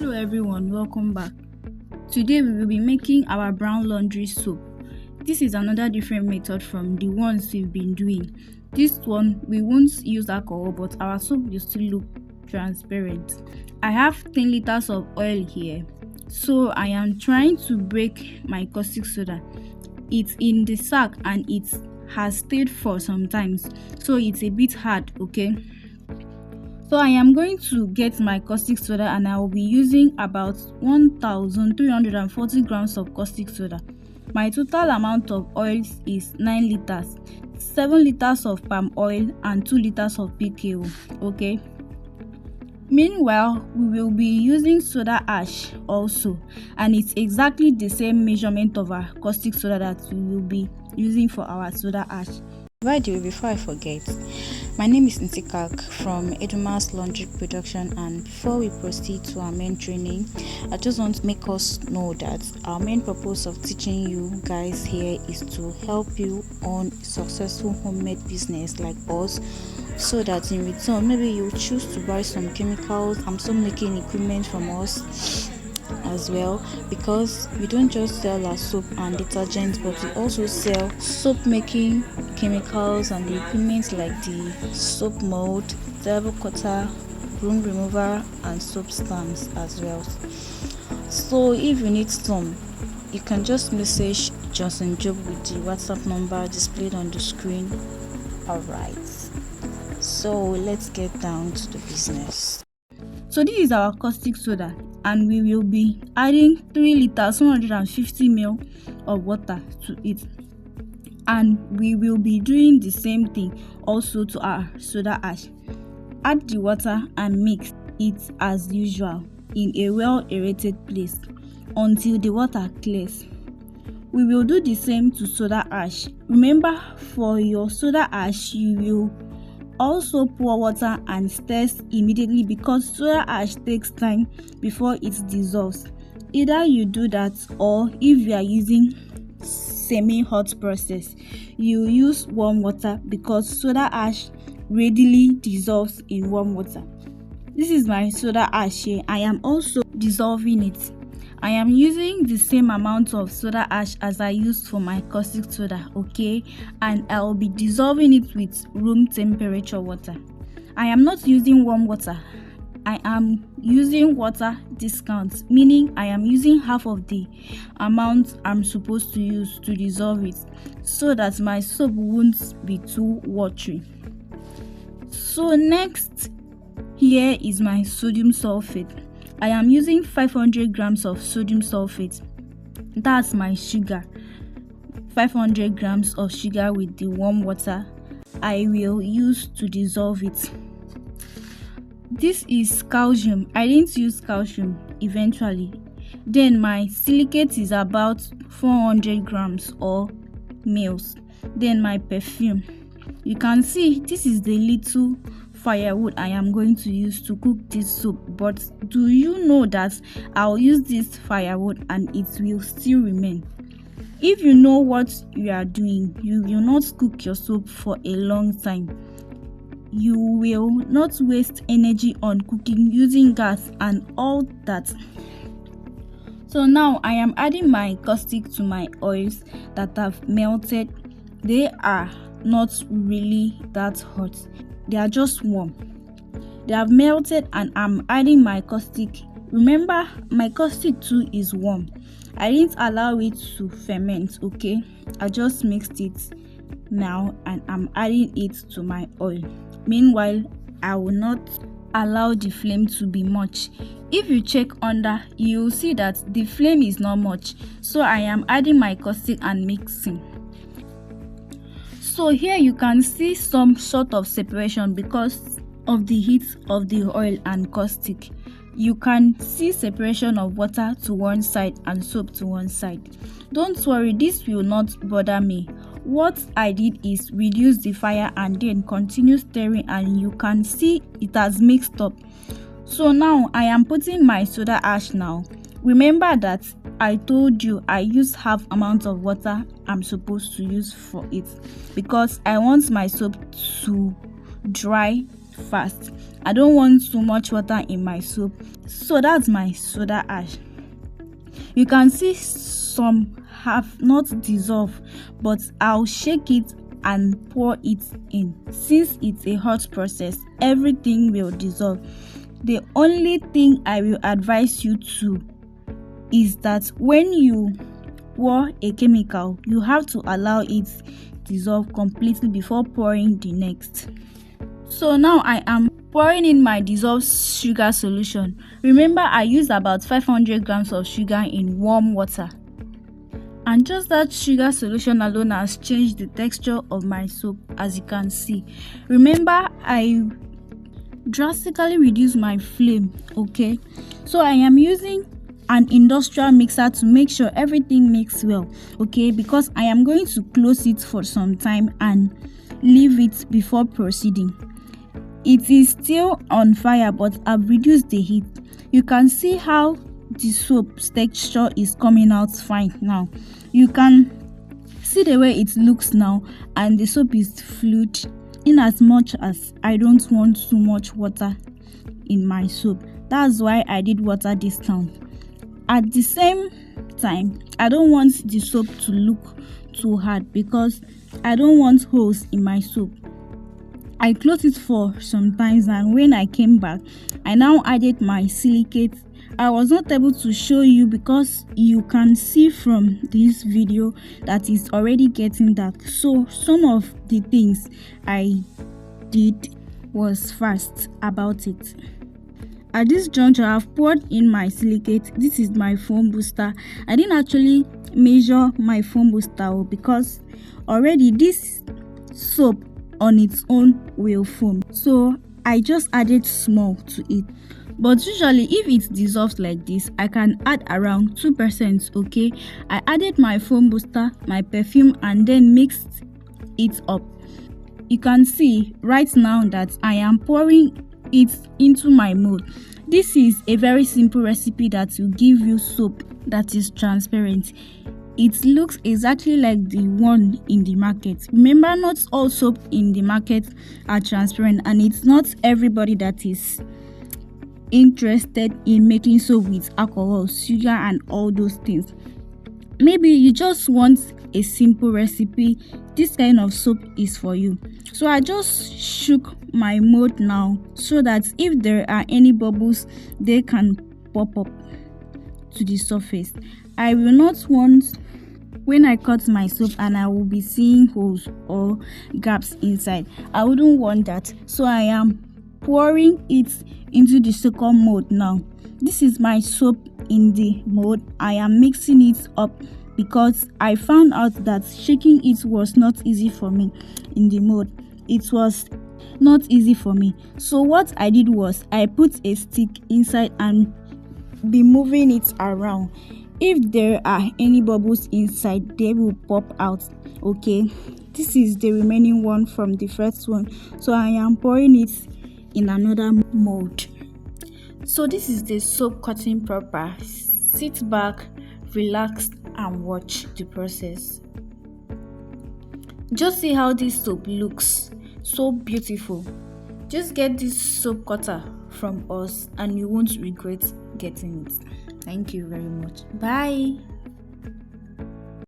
Hello everyone, welcome back. Today we will be making our brown laundry soap. This is another different method from the ones we've been doing. This one we won't use alcohol, but our soap will still look transparent. I have 10 liters of oil here, so I am trying to break my caustic soda. It's in the sack and it has stayed for some time, so it's a bit hard, okay? So I am going to get my caustic soda and I will be using about 1340 grams of caustic soda. My total amount of oils is 9 liters, 7 liters of palm oil and 2 liters of PKO, okay? Meanwhile, we will be using soda ash also, and it's exactly the same measurement of our caustic soda that we will be using for our soda ash. By the way, before I forget, my name is Ntikak from Edumas Laundry Production, and before we proceed to our main training, I just want to make us know that our main purpose of teaching you guys here is to help you on successful homemade business like us, so that in return maybe you choose to buy some chemicals and some making equipment from us as well, because we don't just sell our soap and detergents, but we also sell soap making chemicals and the equipment like the soap mold, table cutter, broom remover and soap stamps as well. So if you need some, you can just message Johnson Job with the WhatsApp number displayed on the screen. Alright, so let's get down to the business. So this is our caustic soda, and we will be adding 3 liters 150 ml of water to it, and we will be doing the same thing also to our soda ash. Add the water and mix it as usual in a well aerated place until the water clears. We will do the same to soda ash. Remember, for your soda ash you will also pour water and stir immediately, because soda ash takes time before it dissolves. Either you do that, or if you are using semi-hot process, you use warm water, because soda ash readily dissolves in warm water. This is my soda ash here. I am also dissolving it. I am using the same amount of soda ash as I used for my caustic soda, okay? And I will be dissolving it with room temperature water. I am not using warm water. I am using water discount, meaning I am using half of the amount I'm supposed to use to dissolve it, so that my soap won't be too watery. So next, here is my sodium sulfate. I am using 500 grams of sodium sulfate. That's my sugar. 500 grams of sugar with the warm water I will use to dissolve it. This is calcium. I didn't use calcium eventually. Then my silicate is about 400 grams or mils. Then my perfume. You can see this is the little firewood I am going to use to cook this soap, but do you know that I'll use this firewood and it will still remain? If you know what you are doing, you will not cook your soap for a long time. You will not waste energy on cooking using gas and all that. So now I am adding my caustic to my oils that have melted. They are not really that hot. They are just warm. They have melted and I'm adding my caustic. Remember, my caustic too is warm. I didn't allow it to ferment, okay? I just mixed it now and I'm adding it to my oil. Meanwhile, I will not allow the flame to be much. If you check under, you will see that the flame is not much. So I am adding my caustic and mixing. So here you can see some sort of separation because of the heat of the oil and caustic. You can see separation of water to one side and soap to one side. Don't worry, this will not bother me. What I did is reduce the fire and then continue stirring, and you can see it has mixed up. So now I am putting my soda ash now. Remember that I told you I use half amount of water I'm supposed to use for it, because I want my soap to dry fast. I don't want too much water in my soap. So that's my soda ash. You can see some have not dissolved, but I'll shake it and pour it in. Since it's a hot process, everything will dissolve. The only thing I will advise you to is that when you pour a chemical, you have to allow it dissolve completely before pouring the next. So now I am pouring in my dissolved sugar solution. Remember, I used about 500 grams of sugar in warm water. And just that sugar solution alone has changed the texture of my soap, as you can see. Remember, I drastically reduced my flame, okay? So I am using an industrial mixer to make sure everything mixes well, okay? Because I am going to close it for some time and leave it before proceeding. It is still on fire, but I've reduced the heat. You can see how the soap's texture is coming out fine now. You can see the way it looks now, and the soap is fluid. In as much as I don't want too much water in my soap, that's why I did water this time. At the same time, I don't want the soap to look too hard because I don't want holes in my soap. I closed it for some time, and when I came back, I now added my silicate. I was not able to show you because you can see from this video that it's already getting dark. So some of the things I did was fast about it. At this juncture, I've poured in my silicate. This is my foam booster. I didn't actually measure my foam booster because already this soap on its own will foam. So I just added small to it. But usually if it dissolves like this, I can add around 2%, okay? I added my foam booster, my perfume, and then mixed it up. You can see right now that I am pouring it into my mold. This is a very simple recipe that will give you soap that is transparent. It looks exactly like the one in the market. Remember, not all soap in the market are transparent, and it's not everybody that is interested in making soap with alcohol, sugar, and all those things. Maybe you just want a simple recipe. This kind of soap is for you. So I just shook my mold now so that if there are any bubbles, they can pop up to the surface. I will not want when I cut my soap and I will be seeing holes or gaps inside. I wouldn't want that. So I am pouring it into the second mold now. This is my soap in the mold. I am mixing it up because I found out that shaking it was not easy for me in the mold. It was not easy for me. So what I did was I put a stick inside and be moving it around. If there are any bubbles inside, they will pop out, okay? This is the remaining one from the first one. So I am pouring it in another mold. So this is the soap cutting proper. Sit back, relax, and watch the process. Just see how this soap looks. So beautiful. Just get this soap cutter from us and you won't regret getting it. Thank you very much. Bye.